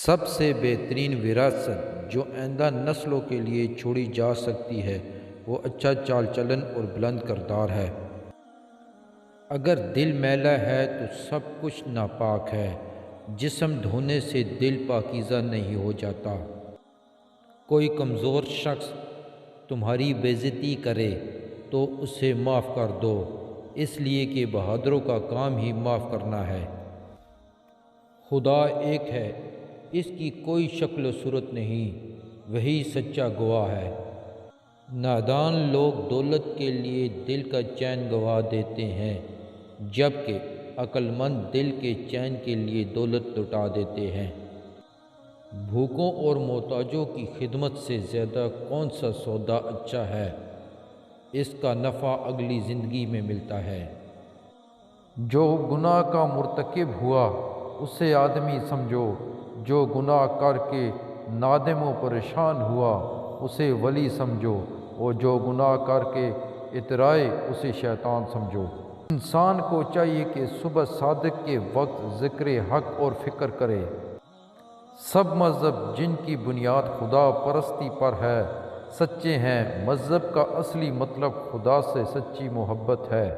سب سے بہترین وراثت جو آئندہ نسلوں کے لیے چھوڑی جا سکتی ہے وہ اچھا چال چلن اور بلند کردار ہے۔ اگر دل میلا ہے تو سب کچھ ناپاک ہے۔ جسم دھونے سے دل پاکیزہ نہیں ہو جاتا۔ کوئی کمزور شخص تمہاری بے عزتی کرے تو اسے معاف کر دو، اس لیے کہ بہادروں کا کام ہی معاف کرنا ہے۔ خدا ایک ہے، اس کی کوئی شکل و صورت نہیں، وہی سچا گواہ ہے۔ نادان لوگ دولت کے لیے دل کا چین گنوا دیتے ہیں، جبکہ عقل مند دل کے چین کے لیے دولت لٹا دیتے ہیں۔ بھوکوں اور محتاجوں کی خدمت سے زیادہ کون سا سودا اچھا ہے؟ اس کا نفع اگلی زندگی میں ملتا ہے۔ جو گناہ کا مرتکب ہوا اسے آدمی سمجھو، جو گناہ کر کے نادم و پریشان ہوا اسے ولی سمجھو، اور جو گناہ کر کے اترائے اسے شیطان سمجھو۔ انسان کو چاہیے کہ صبح صادق کے وقت ذکر حق اور فکر کرے۔ سب مذہب جن کی بنیاد خدا پرستی پر ہے سچے ہیں۔ مذہب کا اصلی مطلب خدا سے سچی محبت ہے۔